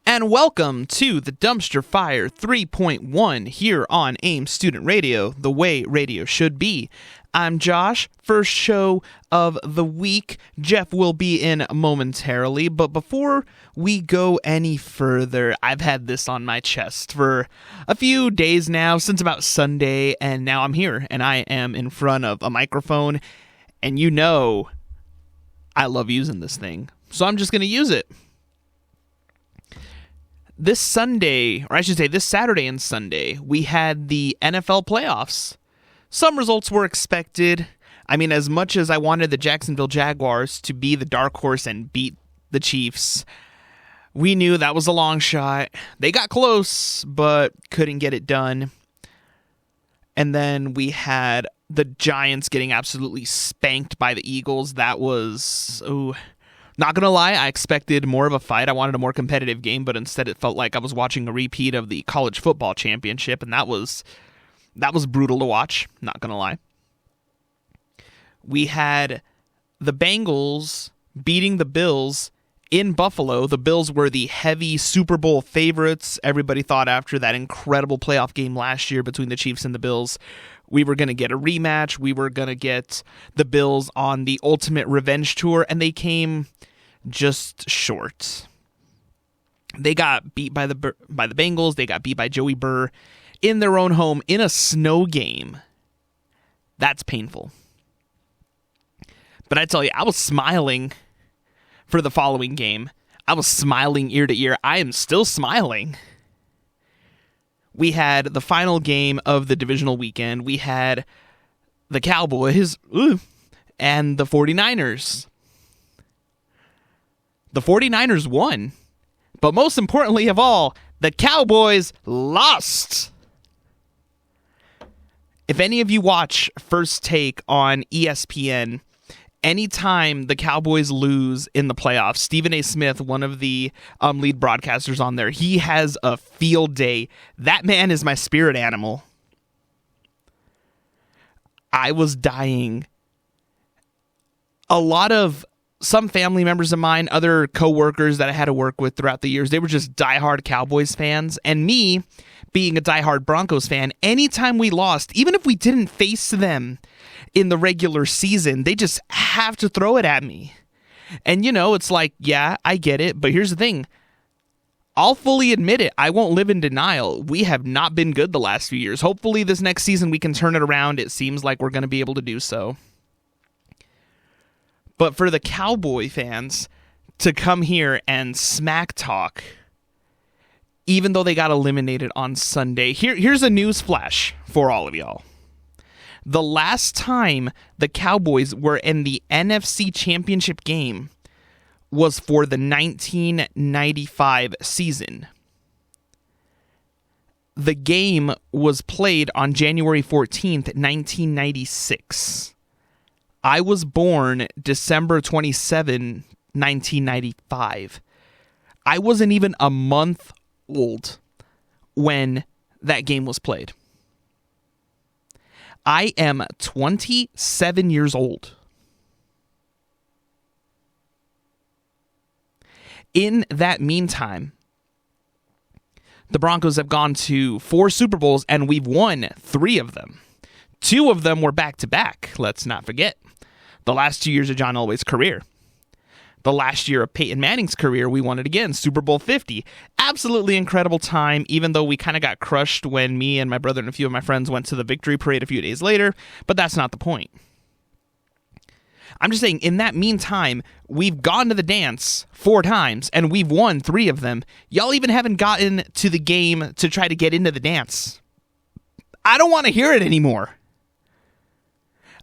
And welcome to the Dumpster Fire 3.1 here on AIM Student Radio, the way radio should be. I'm Josh, first show of the week. Jeff will be in momentarily, but before we go any further, I've had this on my chest for a few days now, since about Sunday, and now I'm here, and I am in front of a microphone, and you know I love using this thing, so I'm just going to use it. This Sunday, or I should say this Saturday and Sunday, we had the NFL playoffs. Some results were expected. I mean, as much as I wanted the Jacksonville Jaguars to be the dark horse and beat the Chiefs, we knew that was a long shot. They got close, but couldn't get it done. And then we had the Giants getting absolutely spanked by the Eagles. That was, not going to lie, I expected more of a fight. I wanted a more competitive game, but instead it felt like I was watching a repeat of the college football championship, and that was brutal to watch, not going to lie. We had the Bengals beating the Bills in Buffalo. The Bills were the heavy Super Bowl favorites. Everybody thought after that incredible playoff game last year between the Chiefs and the Bills, we were going to get a rematch. We were going to get the Bills on the ultimate revenge tour, and they came just short. They got beat by the Bengals. They got beat by Joey Burr in their own home in a snow game. That's painful. But I tell you, I was smiling for the following game. I was smiling ear to ear. I am still smiling. We had the final game of the divisional weekend. We had the Cowboys and the 49ers. The 49ers won. But most importantly of all, the Cowboys lost. If any of you watch First Take on ESPN, anytime the Cowboys lose in the playoffs, Stephen A. Smith, one of the lead broadcasters on there, he has a field day. That man is my spirit animal. I was dying. Some family members of mine, other coworkers that I had to work with throughout the years, they were just diehard Cowboys fans. And me, being a diehard Broncos fan, anytime we lost, even if we didn't face them in the regular season, they just have to throw it at me. And it's like, yeah, I get it, but here's the thing. I'll fully admit it. I won't live in denial. We have not been good the last few years. Hopefully this next season we can turn it around. It seems like we're going to be able to do so. But for the Cowboy fans to come here and smack talk, even though they got eliminated on Sunday, here's a news flash for all of y'all. The last time the Cowboys were in the NFC Championship game was for the 1995 season. The game was played on January 14th, 1996. I was born December 27, 1995. I wasn't even a month old when that game was played. I am 27 years old. In that meantime, the Broncos have gone to 4 Super Bowls, and we've won 3 of them. 2 of them were back-to-back, let's not forget. The last 2 years of John Elway's career. The last year of Peyton Manning's career, we won it again, Super Bowl 50. Absolutely incredible time, even though we kind of got crushed when me and my brother and a few of my friends went to the victory parade a few days later, but that's not the point. I'm just saying, in that meantime, we've gone to the dance 4 times, and we've won 3 of them. Y'all even haven't gotten to the game to try to get into the dance. I don't want to hear it anymore.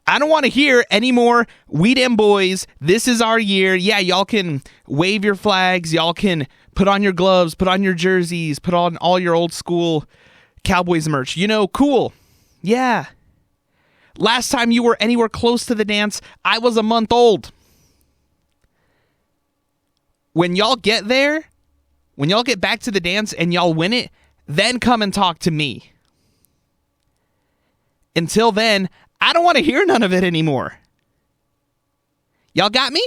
I don't want to hear any more, we them boys, this is our year. Yeah, y'all can wave your flags, y'all can put on your gloves, put on your jerseys, put on all your old school Cowboys merch. Cool. Yeah. Last time you were anywhere close to the dance, I was a month old. When y'all get there, when y'all get back to the dance and y'all win it, then come and talk to me. Until then, I don't want to hear none of it anymore. Y'all got me?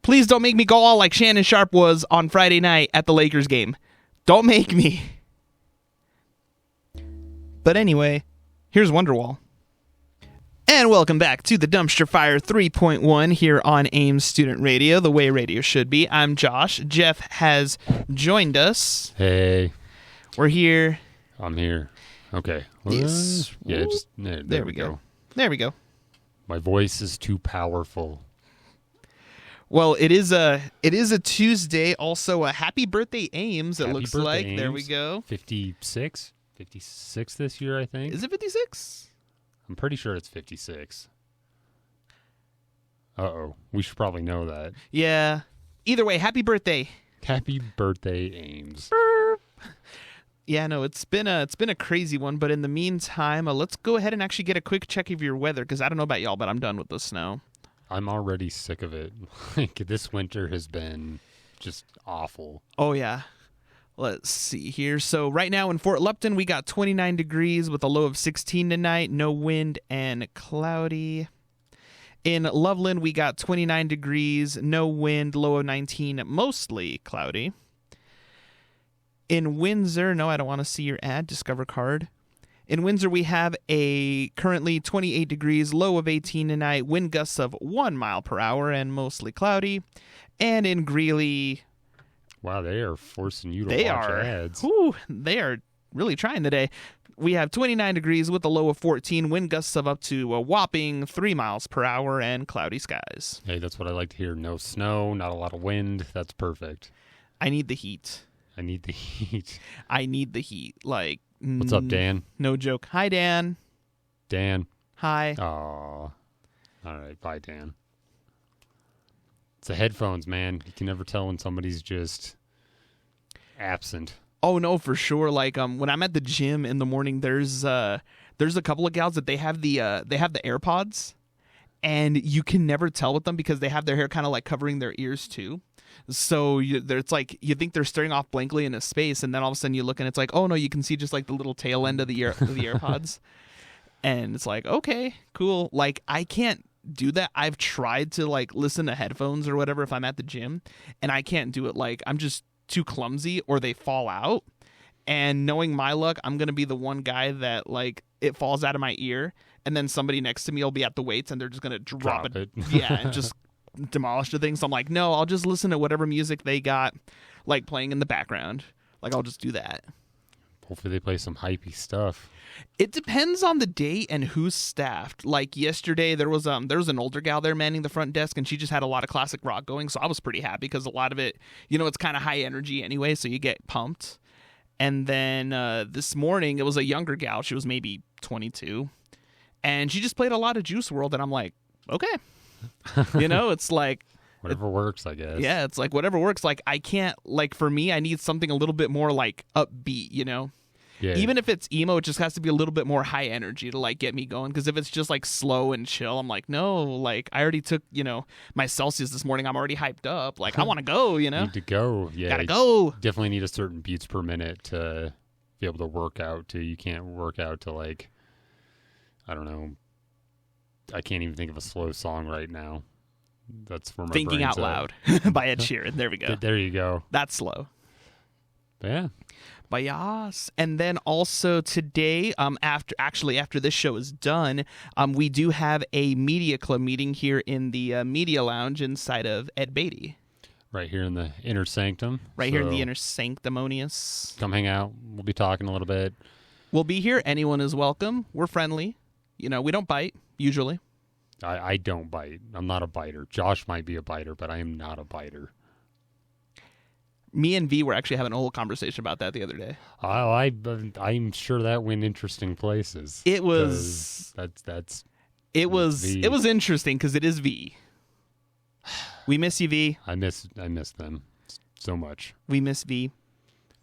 Please don't make me go all like Shannon Sharp was on Friday night at the Lakers game. Don't make me. But anyway, here's Wonderwall. And welcome back to the Dumpster Fire 3.1 here on AIM Student Radio, the way radio should be. I'm Josh. Jeff has joined us. Hey. We're here. I'm here. Okay. Yes. Yeah, just there we go. There we go. My voice is too powerful. Well, it is a Tuesday. Also, a happy birthday, Ames. It looks like. Ames. There we go. 56 this year, I think. Is it 56? I'm pretty sure it's 56. Uh-oh. We should probably know that. Yeah. Either way, happy birthday. Happy birthday, Ames. Burp. Yeah, no, it's been a crazy one, but in the meantime, let's go ahead and actually get a quick check of your weather, because I don't know about y'all, but I'm done with the snow. I'm already sick of it. Like, this winter has been just awful. Oh, yeah. Let's see here. So right now in Fort Lupton, we got 29 degrees with a low of 16 tonight, no wind and cloudy. In Loveland, we got 29 degrees, no wind, low of 19, mostly cloudy. In Windsor, no, I don't want to see your ad, Discover card. In Windsor, we have a currently 28 degrees, low of 18 tonight, wind gusts of 1 mile per hour, and mostly cloudy. And in Greeley... Wow, they are forcing you to watch ads. Whew, they are really trying today. We have 29 degrees with a low of 14, wind gusts of up to a whopping 3 miles per hour, and cloudy skies. Hey, that's what I like to hear. No snow, not a lot of wind. That's perfect. I need the heat. I need the heat. I need the heat. Like, what's up, Dan? No joke. Hi, Dan. Dan. Hi. Aw. All right. Bye, Dan. It's the headphones, man. You can never tell when somebody's just absent. Oh, no, for sure. Like, when I'm at the gym in the morning, there's a couple of gals that they have the AirPods, and you can never tell with them because they have their hair kind of like covering their ears too. So it's like you think they're staring off blankly into space, and then all of a sudden you look and it's like, oh no, you can see just like the little tail end of the AirPods, and it's like, okay, cool. Like, I can't do that. I've tried to like listen to headphones or whatever if I'm at the gym, and I can't do it. Like, I'm just too clumsy, or they fall out. And knowing my luck, I'm gonna be the one guy that like it falls out of my ear, and then somebody next to me will be at the weights and they're just gonna drop it. Yeah, and just demolish the thing. So I'm like, no, I'll just listen to whatever music they got like playing in the background. Like, I'll just do that. Hopefully they play some hypey stuff. It depends on the day and who's staffed. Like yesterday, there was an older gal there manning the front desk, and she just had a lot of classic rock going. So I was pretty happy because a lot of it, it's kind of high energy anyway, so you get pumped. And then this morning, it was a younger gal. She was maybe 22, and she just played a lot of Juice WRLD, and I'm like, okay, it's like whatever works, I guess. Yeah, it's like whatever works. Like, I can't, like, for me, I need something a little bit more like upbeat, Yeah. Even if it's emo, it just has to be a little bit more high energy to like get me going. Because if it's just like slow and chill, I'm like, no, like I already took, my Celsius this morning. I'm already hyped up. Like, I want to go, Need to go. Yeah. Gotta go. Definitely need a certain beats per minute to be able to work out to. You can't work out to like, I don't know. I can't even think of a slow song right now. That's where my Thinking brain's Out Loud by Ed Sheeran. There we go. There you go. That's slow. But yeah. But yes. And then also today, after this show is done, we do have a media club meeting here in the media lounge inside of Ed Beatty. Right here in the inner sanctum. Right here in the inner sanctimonious. Come hang out. We'll be talking a little bit. We'll be here. Anyone is welcome. We're friendly. We don't bite, usually. I don't bite. I'm not a biter. Josh might be a biter, but I am not a biter. Me and V were actually having a whole conversation about that the other day. I'm sure that went interesting places. It was It was interesting because it is V. We miss you, V. I miss them so much. We miss V.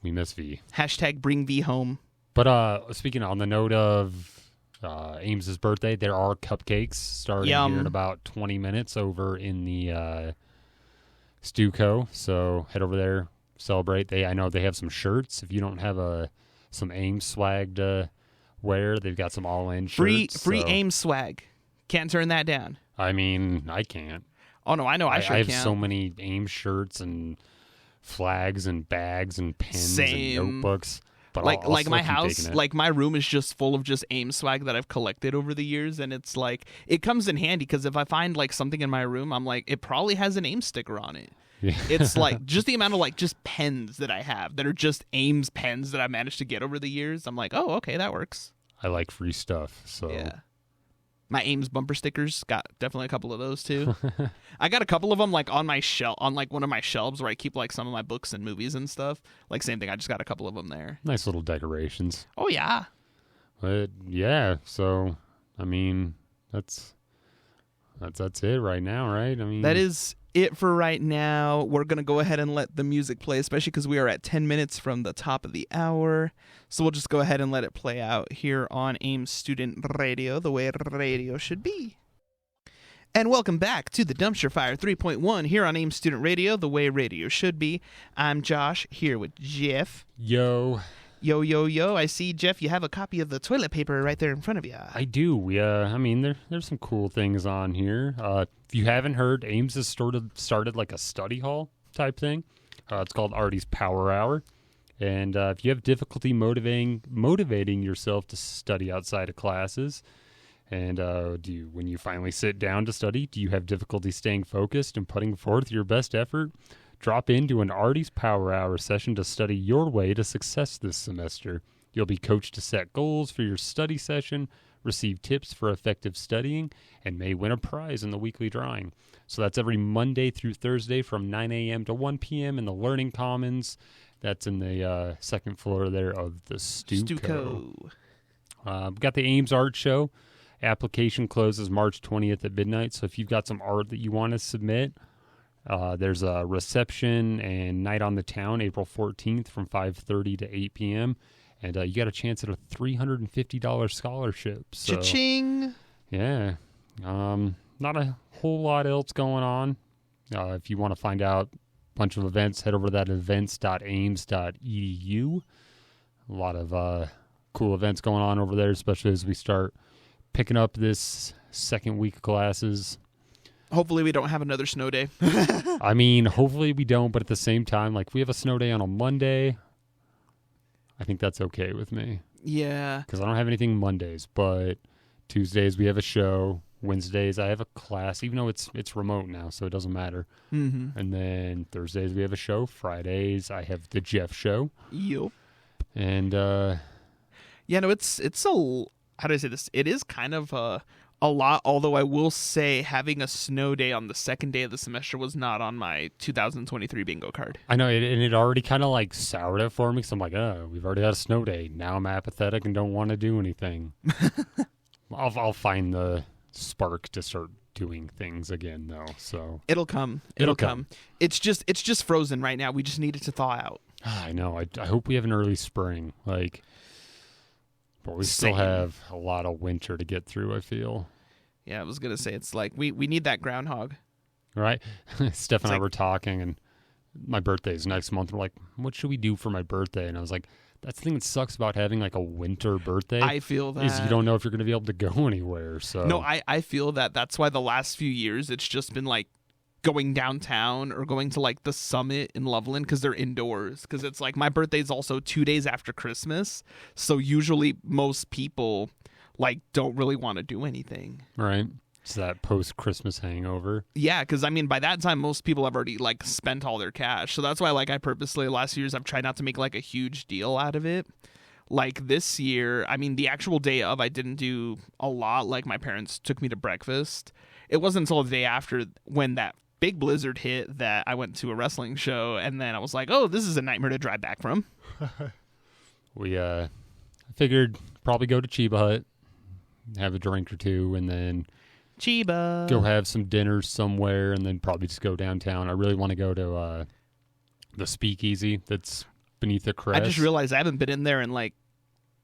We miss V. # bring V home. But speaking on the note of Ames's birthday, there are cupcakes starting here in about 20 minutes over in the Stuco. So head over there, celebrate. I know they have some shirts. If you don't have some Ames swag to wear, they've got some all-in shirts. Free Ames swag. Can't turn that down. I mean, I can't. Oh, no, I know. I have can. so many Ames shirts and flags and bags and pens Same. and notebooks. But like my house, like my room is just full of just Ames swag that I've collected over the years, and it's like it comes in handy because if I find like something in my room, I'm like it probably has an Ames sticker on it. Yeah. It's like just the amount of like just pens that I have that are just Ames pens that I managed to get over the years. I'm like, oh, okay, that works. I like free stuff, so yeah. My Ames bumper stickers, got definitely a couple of those too. I got a couple of them like on my shelf, on like one of my shelves where I keep like some of my books and movies and stuff. Like same thing, I just got a couple of them there. Nice little decorations. Oh yeah. But yeah, so I mean that's it right now, right? I mean that is it for right now. We're gonna go ahead and let the music play, especially because we are at 10 minutes from the top of the hour. So we'll just go ahead and let it play out here on Ames Student Radio, the way radio should be. And welcome back to the Dumpster Fire 3.1 here on Ames Student Radio, the way radio should be. I'm Josh, here with Jeff. Yo. Yo, yo, yo. I see, Jeff, you have a copy of the toilet paper right there in front of you. I do. I mean, there's some cool things on here. If you haven't heard, Ames has started like a study hall type thing. It's called Artie's Power Hour. And if you have difficulty motivating yourself to study outside of classes, and when you finally sit down to study, do you have difficulty staying focused and putting forth your best effort? Drop into an Artie's Power Hour session to study your way to success this semester. You'll be coached to set goals for your study session, receive tips for effective studying, and may win a prize in the weekly drawing. So that's every Monday through Thursday from 9 a.m. to 1 p.m. in the Learning Commons. That's in the second floor there of the Stuco. We've got the Ames Art Show. Application closes March 20th at midnight. So if you've got some art that you want to submit, there's a reception and night on the town, April 14th from 5:30 to 8 p.m. And you got a chance at a $350 scholarship. So, Cha-ching! Yeah. Not a whole lot else going on. If you want to find out bunch of events, head over to that events.ames.edu. A lot of cool events going on over there, especially as we start picking up this second week of classes. Hopefully we don't have another snow day. I mean, hopefully we don't, but at the same time, like we have a snow day on a Monday. I think that's okay with me. Yeah. Because I don't have anything Mondays, but Tuesdays we have a show. Wednesdays I have a class, even though it's remote now, so it doesn't matter. Mm-hmm. And then Thursdays we have a show. Fridays I have the Jeff show. Yup. And yeah, no, it's a, how do I say this? It is kind of a lot, although I will say having a snow day on the second day of the semester was not on my 2023 bingo card. I know, and it already kind of like soured it for me, because I'm like, oh, we've already had a snow day. Now I'm apathetic and don't want to do anything. I'll find the spark to start doing things again, though. So it'll come. It'll come. It's just frozen right now. We just need it to thaw out. I know. I hope we have an early spring. But we still have a lot of winter to get through, I feel. Yeah, I was gonna say it's like we need that groundhog. Right? Steph and I were talking, and my birthday is next month. We're like, what should we do for my birthday? And I was like, that's the thing that sucks about having like a winter birthday. I feel that. Is you don't know if you're going to be able to go anywhere. So no, I feel that. That's why the last few years it's just been like going downtown or going to like the Summit in Loveland because they're indoors. Because it's like my birthday's also 2 days after Christmas. So usually most people like don't really want to do anything. Right. It's that post-Christmas hangover. Yeah, because, I mean, by that time, most people have already, like, spent all their cash. So that's why, like, I purposely, last year's, I've tried not to make, like, a huge deal out of it. Like, this year, I mean, the actual day of, I didn't do a lot. Like, my parents took me to breakfast. It wasn't until the day after when that big blizzard hit that I went to a wrestling show. And then I was like, oh, this is a nightmare to drive back from. I figured probably go to Chiba Hut, have a drink or two, and then Chiba. Go have some dinner somewhere, and then probably just go downtown. I really want to go to the Speakeasy that's beneath the crest. I just realized I haven't been in there in like.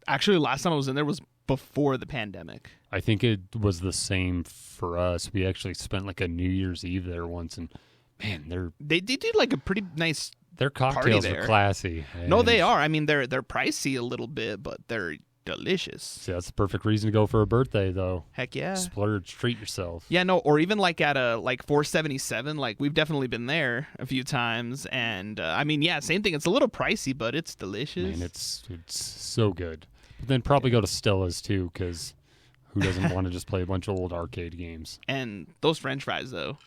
Actually, last time I was in there was before the pandemic. I think it was the same for us. We actually spent like a New Year's Eve there once, and man, they do like a pretty nice. Their cocktails are classy. No, they are. I mean, they're pricey a little bit, but they're delicious. See, that's the perfect reason to go for a birthday, though. Heck yeah. Splurge, treat yourself. Yeah, no, or even like at a like 477, like we've definitely been there a few times, and I mean, yeah, same thing. It's a little pricey, but it's delicious. Man, it's so good. But then probably go to Stella's too, because who doesn't want to just play a bunch of old arcade games? And those French fries, though.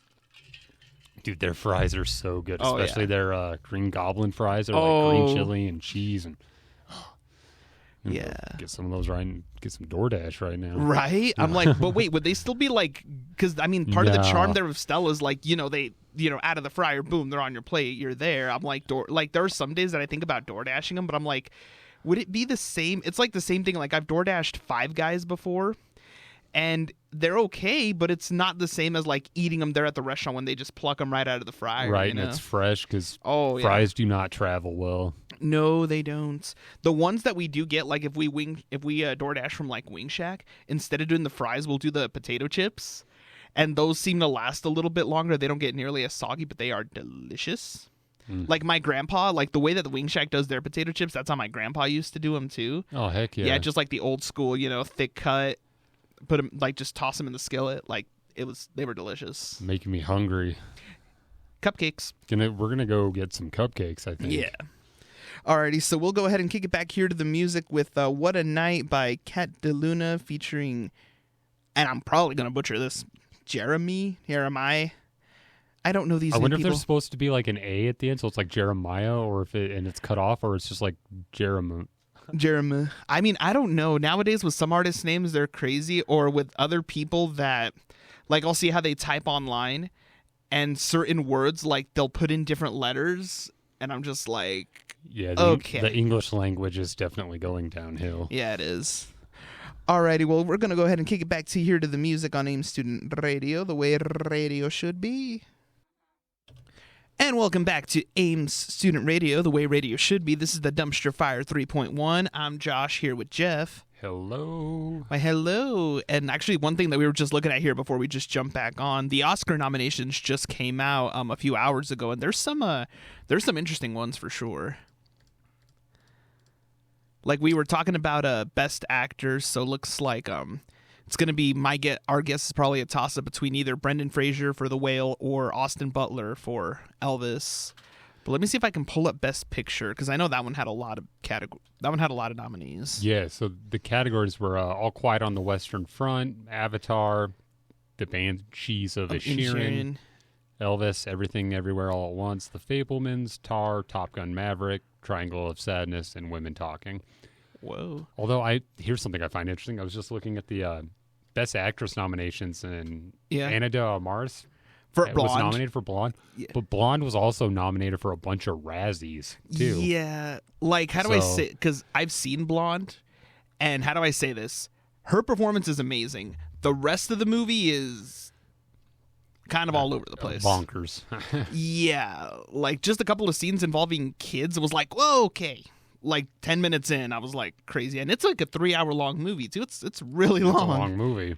Dude, their fries are so good, Oh, especially yeah. their Green Goblin fries. They're like green chili and cheese and. Yeah. Get some of those right and get some DoorDash right now. Right? I'm like, but wait, would they still be like, because I mean, part of the charm No. there of Stella's like, you know, they, you know, out of the fryer, boom, they're on your plate, you're there. I'm like, like there are some days that I think about DoorDashing them, but I'm like, would it be the same? It's like the same thing. Like I've DoorDashed Five Guys before, and they're okay, but it's not the same as like eating them there at the restaurant when they just pluck them right out of the fryer. Right, you know? and it's fresh because Oh, yeah. fries do not travel well. No, they don't. The ones that we do get, like if we DoorDash from like Wing Shack, instead of doing the fries, we'll do the potato chips, and those seem to last a little bit longer. They don't get nearly as soggy, but they are delicious. Like my grandpa, like the way that the Wing Shack does their potato chips, that's how my grandpa used to do them too. Oh, heck yeah. Yeah, just like the old school, you know, thick cut. Put them, like, just toss them in the skillet. Like they were delicious. Making me hungry. Cupcakes. We're going to go get some cupcakes, I think. Yeah. Alrighty, so we'll go ahead and kick it back here to the music with What a Night by Cat DeLuna featuring, and I'm probably going to butcher this, Jeremy. I don't know these I wonder if people. there's supposed to be like an A at the end, so it's like Jeremiah, or if it's cut off, or it's just like Jeremy. Jeremy. I mean, I don't know. Nowadays with some artists' names, they're crazy, or with other people that, like, I'll see how they type online, and certain words, like, they'll put in different letters, and I'm just like, Yeah, okay. The English language is definitely going downhill. Yeah, it is. Alrighty, well, we're going to go ahead and kick it back to here to the music on AIM Student Radio, the way radio should be. And welcome back to Ames Student Radio, the way radio should be. This is the Dumpster Fire 3.1. I'm Josh here with Jeff. Hello. Why, hello. And actually, one thing that we were just looking at here before we just jump back on, the Oscar nominations just came out a few hours ago, and there's some interesting ones for sure. Like we were talking about Best Actors, so it looks like it's going to be our guess is probably a toss-up between either Brendan Fraser for The Whale or Austin Butler for Elvis. But let me see if I can pull up Best Picture, because I know that one had a lot of nominees. Yeah, so the categories were All Quiet on the Western Front, Avatar, The Banshees of Inisherin, Elvis, Everything Everywhere All at Once, The Fabelmans, Tar, Top Gun Maverick, Triangle of Sadness, and Women Talking. Whoa. Although here's something I find interesting. I was just looking at the Best Actress nominations, and Ana de Armas for was Blonde. nominated for Blonde. Yeah. But Blonde was also nominated for a bunch of Razzies, too. Yeah. Like, how do I say... Because I've seen Blonde, and how do I say this? Her performance is amazing. The rest of the movie is kind of all over the place. Bonkers. Yeah. Like, just a couple of scenes involving kids, it was like, whoa, okay. Like 10 minutes in, I was like crazy, and it's like a 3-hour-long movie too. It's really long. It's a long movie.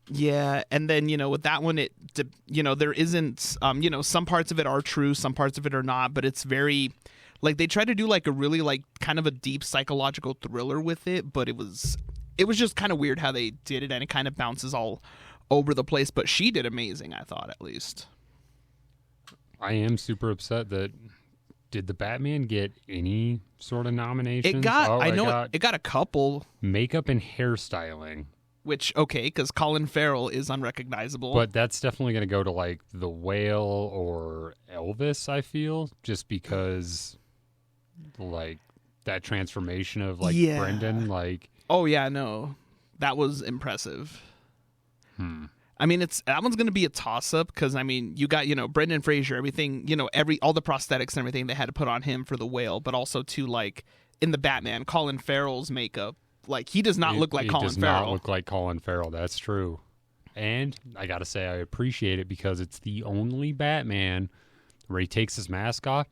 Yeah, and then with that one, there isn't some parts of it are true, some parts of it are not, but it's very like they try to do like a really like kind of a deep psychological thriller with it, but it was just kind of weird how they did it, and it kind of bounces all over the place. But she did amazing, I thought, at least. I am super upset that. Did the Batman get any sort of nominations? It got, it got a couple. Makeup and hairstyling. Which, okay, because Colin Farrell is unrecognizable. But that's definitely going to go to, like, The Whale or Elvis, I feel. Just because, like, that transformation of, like, Brendan, like... Oh, yeah, no. That was impressive. I mean, that one's going to be a toss-up because, I mean, you got, Brendan Fraser, everything, all the prosthetics and everything they had to put on him for The Whale, but also, too, like, in the Batman, Colin Farrell's makeup, like, he does not look like Colin Farrell. He does not look like Colin Farrell, that's true. And I got to say, I appreciate it because it's the only Batman where he takes his mask off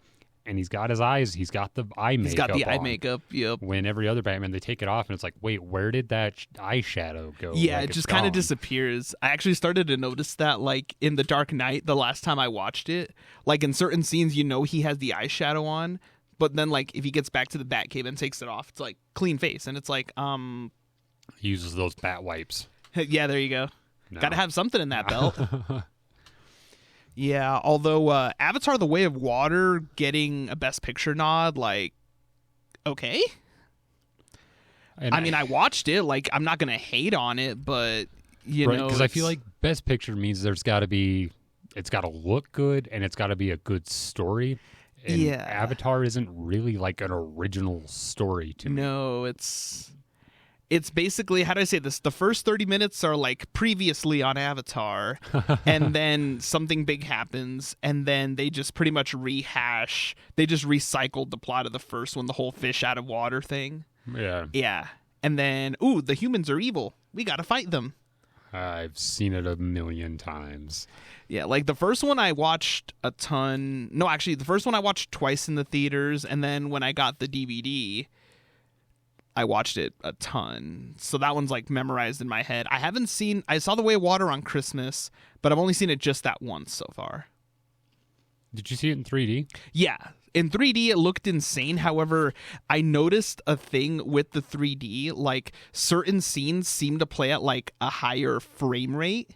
and he's got his eyes, he's got the eye makeup. He's got the eye on. makeup, yep. When every other Batman, they take it off and it's like, wait, where did that eyeshadow go? Yeah, like, it just kind of disappears. I actually started to notice that, like, in The Dark Knight, the last time I watched it, like, in certain scenes, he has the eyeshadow on, But then, like, if he gets back to the Batcave and takes it off, it's like clean face, and it's like, He uses those bat wipes. yeah, there you go. No. Got to have something in that belt. Yeah, although Avatar: The Way of Water getting a Best Picture nod, like, okay. And I mean, I watched it. Like, I'm not gonna hate on it, but you know, because I feel like Best Picture means it's got to look good, and it's got to be a good story. And yeah, Avatar isn't really like an original story to me. No, it's basically, how do I say this? The first 30 minutes are like previously on Avatar, and then something big happens, and then they just pretty much rehash. They just recycled the plot of the first one, the whole fish out of water thing. Yeah. Yeah. And then, ooh, the humans are evil. We got to fight them. I've seen it a million times. Yeah, like the first one I watched a ton. No, actually, the first one I watched twice in the theaters, and then when I got the DVD, I watched it a ton. So that one's like memorized in my head. I saw The Way of Water on Christmas, but I've only seen it just that once so far. Did you see it in 3D? Yeah. In 3D, it looked insane. However, I noticed a thing with the 3D, like certain scenes seem to play at like a higher frame rate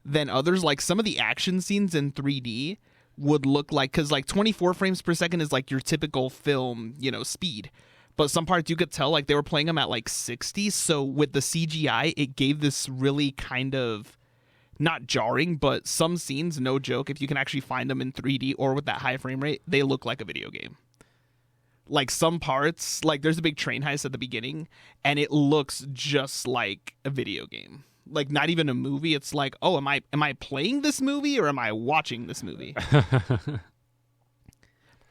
than others. Like some of the action scenes in 3D would look like, because like 24 frames per second is like your typical film, speed. But some parts you could tell like they were playing them at like 60. So with the CGI, it gave this really kind of not jarring, but some scenes, no joke, if you can actually find them in 3D or with that high frame rate, they look like a video game. Like some parts, like there's a big train heist at the beginning, and it looks just like a video game. Like not even a movie. It's like, oh, am I playing this movie or am I watching this movie?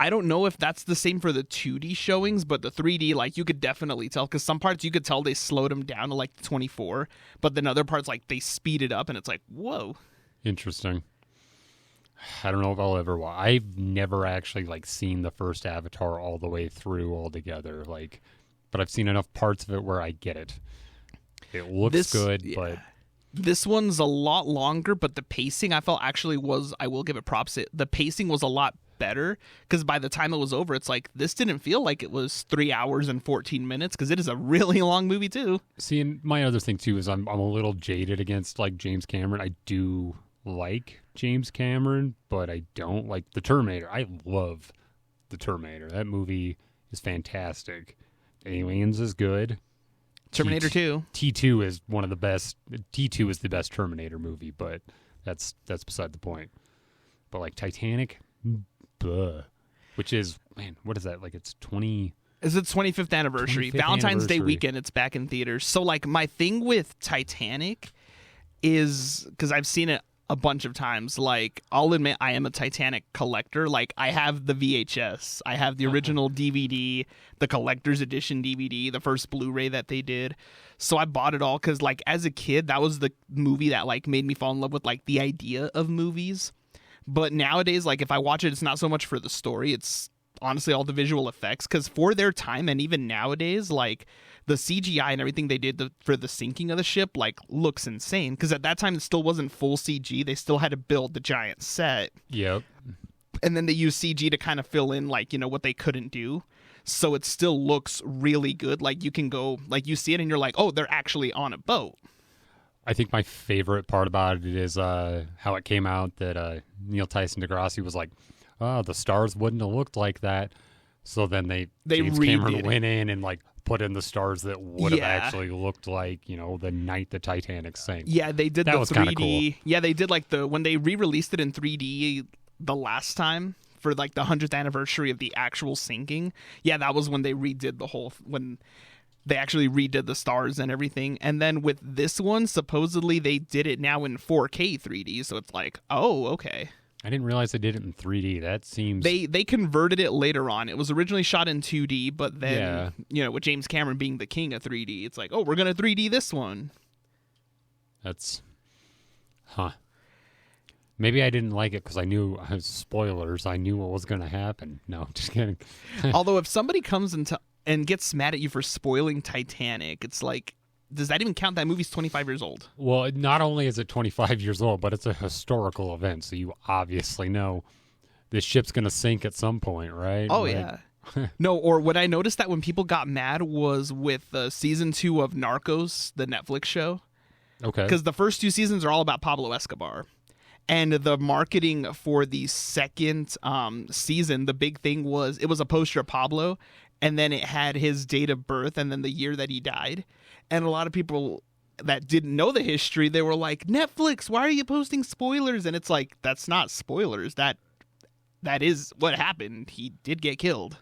I don't know if that's the same for the 2D showings, but the 3D, like, you could definitely tell, because some parts you could tell they slowed them down to, like, 24, but then other parts, like, they speed it up, and it's like, whoa. Interesting. I don't know if I'll ever watch. I've never actually, like, seen the first Avatar all the way through altogether, like, but I've seen enough parts of it where I get it. It looks good, yeah. But... This one's a lot longer, but the pacing, I felt, actually was, I will give it props, the pacing was a lot better, because by the time it was over, it's like, this didn't feel like it was 3 hours and 14 minutes, because it is a really long movie too. See, and my other thing too is I'm a little jaded against like James Cameron. I do like James Cameron, but I don't like The Terminator. I love The Terminator. That movie is fantastic. Aliens is good. Terminator 2. T2 is one of the best. T2 is the best Terminator movie, but that's beside the point. But like Titanic, which is, man, what is that? Like it's 20... Is its 25th anniversary. Valentine's Day weekend, it's back in theaters. So like my thing with Titanic is, because I've seen it a bunch of times, like I'll admit I am a Titanic collector. Like I have the VHS, I have the original DVD, the collector's edition DVD, the first Blu-ray that they did. So I bought it all because like as a kid, that was the movie that like made me fall in love with like the idea of movies. But nowadays, like if I watch it, it's not so much for the story, it's honestly all the visual effects, because for their time and even nowadays, like the CGI and everything they did for the sinking of the ship like looks insane, because at that time it still wasn't full CG. They still had to build the giant set. Yep. And then they used CG to kind of fill in like, you know, what they couldn't do. So it still looks really good. Like you can go, like you see it and you're like, oh, they're actually on a boat. I think my favorite part about it is how it came out that Neil Tyson DeGrassi was like, oh, the stars wouldn't have looked like that. So then James Cameron went in and like put in the stars that would have actually looked like, you know, the night the Titanic sank. Yeah, they did that the was 3D. Cool. Yeah, they did like when they re-released it in 3D the last time for like the 100th anniversary of the actual sinking. Yeah, that was when they redid the whole, when they actually redid the stars and everything. And then with this one, supposedly they did it now in 4K 3D. So it's like, oh, okay. I didn't realize they did it in 3D. That seems... They converted it later on. It was originally shot in 2D, but then, you know, with James Cameron being the king of 3D, it's like, oh, we're going to 3D this one. That's... Huh. Maybe I didn't like it because I knew... Spoilers. I knew what was going to happen. No, just kidding. Although if somebody comes and gets mad at you for spoiling Titanic, it's like... Does that even count? That movie's 25 years old. Well, not only is it 25 years old, but it's a historical event, so you obviously know this ship's going to sink at some point, right? Oh, like, yeah. No, or what I noticed that when people got mad was with season 2 of Narcos, the Netflix show. Okay. Because the first 2 seasons are all about Pablo Escobar. And the marketing for the second season, the big thing was it was a poster of Pablo, and then it had his date of birth and then the year that he died. And a lot of people that didn't know the history, they were like, Netflix, why are you posting spoilers? And it's like, that's not spoilers. That is what happened. He did get killed.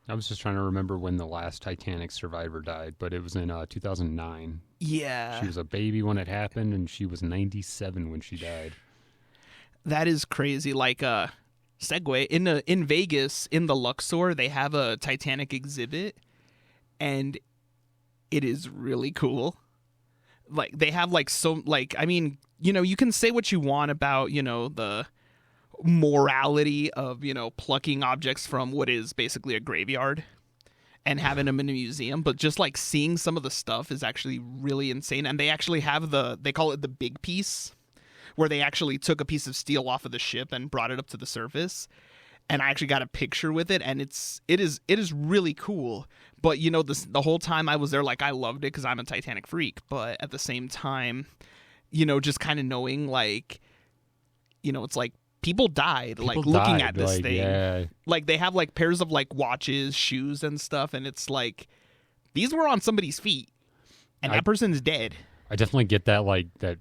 I was just trying to remember when the last Titanic survivor died, but it was in 2009. Yeah. She was a baby when it happened, and she was 97 when she died. That is crazy. Like, segue, in Vegas, in the Luxor, they have a Titanic exhibit, and it is really cool. Like, they have, like, I mean, you can say what you want about, the morality of, plucking objects from what is basically a graveyard and having them in a museum, but just like seeing some of the stuff is actually really insane. And they actually have they call it the big piece, where they actually took a piece of steel off of the ship and brought it up to the surface. And I actually got a picture with it, and it is really cool. But the whole time I was there, like, I loved it because I'm a Titanic freak. But at the same time, just kind of knowing, like, it's like people died, looking at this thing. Yeah. Like, they have like pairs of like watches, shoes, and stuff, and it's like these were on somebody's feet, and that person's dead. I definitely get that, like, that.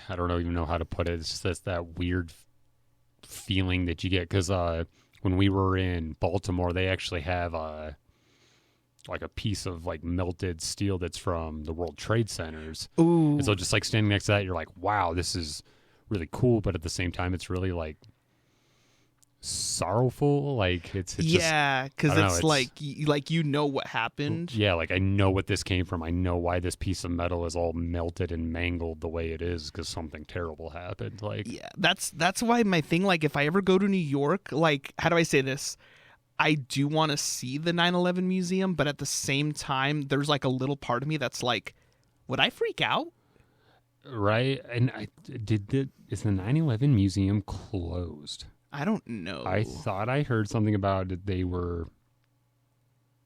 I don't even know how to put it. It's just that weird feeling that you get because when we were in Baltimore, they actually have like a piece of like melted steel that's from the World Trade Centers. Ooh. And so just like standing next to that, you're like, wow, this is really cool, but at the same time it's really like sorrowful. Like it's yeah, because it's like what happened. Yeah, like I know what this came from. I know why this piece of metal is all melted and mangled the way it is because something terrible happened. Like, yeah, that's why my thing, like, if I ever go to New York, like, how do I say this? I do want to see the 9/11 museum, but at the same time, there's like a little part of me that's like, would I freak out? Right? And is the 9/11 museum closed? I don't know. I thought I heard something about it. They were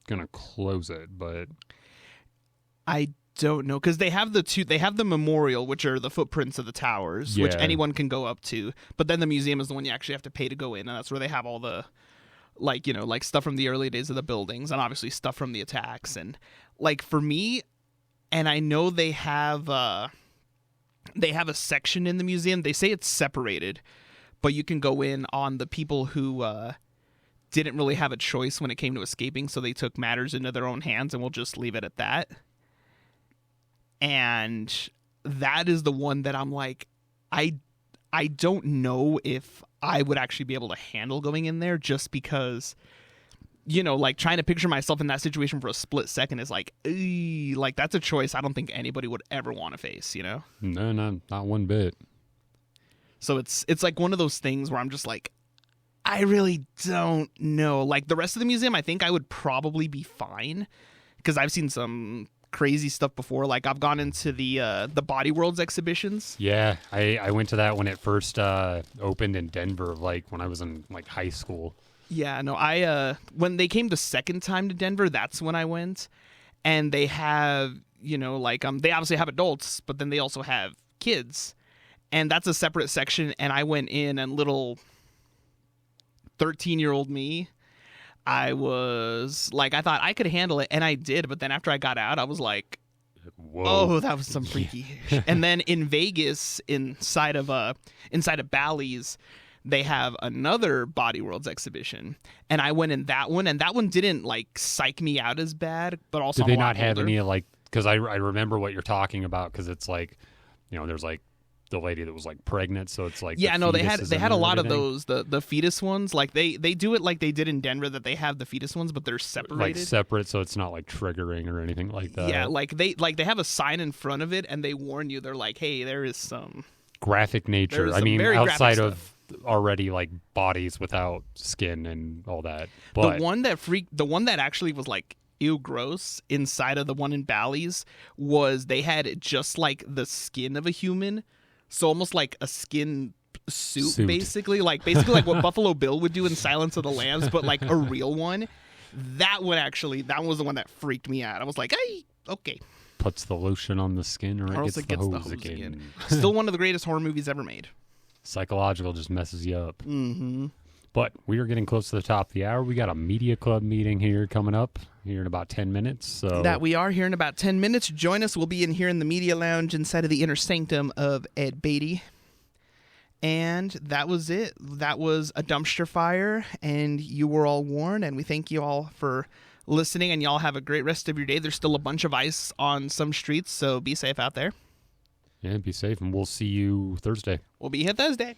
gonna close it, but I don't know, because they have the memorial, which are the footprints of the towers, which anyone can go up to. But then the museum is the one you actually have to pay to go in, and that's where they have all the like stuff from the early days of the buildings, and obviously stuff from the attacks. And like for me, and I know they have a section in the museum. They say it's separated, but you can go in on the people who didn't really have a choice when it came to escaping, so they took matters into their own hands, and we'll just leave it at that. And that is the one that I'm like, I don't know if I would actually be able to handle going in there, just because, like, trying to picture myself in that situation for a split second is like, like, that's a choice I don't think anybody would ever want to face, No, not one bit. So it's like one of those things where I'm just like, I really don't know. Like, the rest of the museum, I think I would probably be fine, because I've seen some crazy stuff before. Like, I've gone into the Body Worlds exhibitions. Yeah, I went to that when it first opened in Denver, like when I was in like high school. Yeah, no, I when they came the second time to Denver, that's when I went. And they have, like, they obviously have adults, but then they also have kids. And that's a separate section, and I went in, and little 13-year-old me, I was like, I thought I could handle it, and I did, but then after I got out, I was like, whoa. Oh, that was some freaky. And then in Vegas, inside of Bally's, they have another Body Worlds exhibition, and I went in that one, and that one didn't like psych me out as bad, but also did they not have any, like, because I remember what you're talking about, because it's like, there's like the lady that was like pregnant, so it's like, yeah, no, they had a lot of those, the fetus ones. Like they do it like they did in Denver, that they have the fetus ones, but they're separated, like separate, so it's not like triggering or anything like that. Yeah, like they have a sign in front of it, and they warn you. They're like, hey, there is some graphic nature. I mean, outside of already like bodies without skin and all that. But the one that actually was like, ew, gross, inside of the one in Bally's, was they had just like the skin of a human. So almost like a skin suit. Basically like what Buffalo Bill would do in Silence of the Lambs, but like a real one. That was the one that freaked me out. I was like, hey, okay. Puts the lotion on the skin, or it gets the hose again. Still one of the greatest horror movies ever made. Psychological just messes you up. Mm-hmm. But we are getting close to the top of the hour. We got a media club meeting here coming up here in about 10 minutes. So that we are here in about 10 minutes. Join us. We'll be in here in the media lounge inside of the inner sanctum of Ed Beatty. And that was it. That was a dumpster fire, and you were all warned, and we thank you all for listening, and y'all have a great rest of your day. There's still a bunch of ice on some streets, so be safe out there. Yeah, be safe, and we'll see you Thursday. We'll be here Thursday.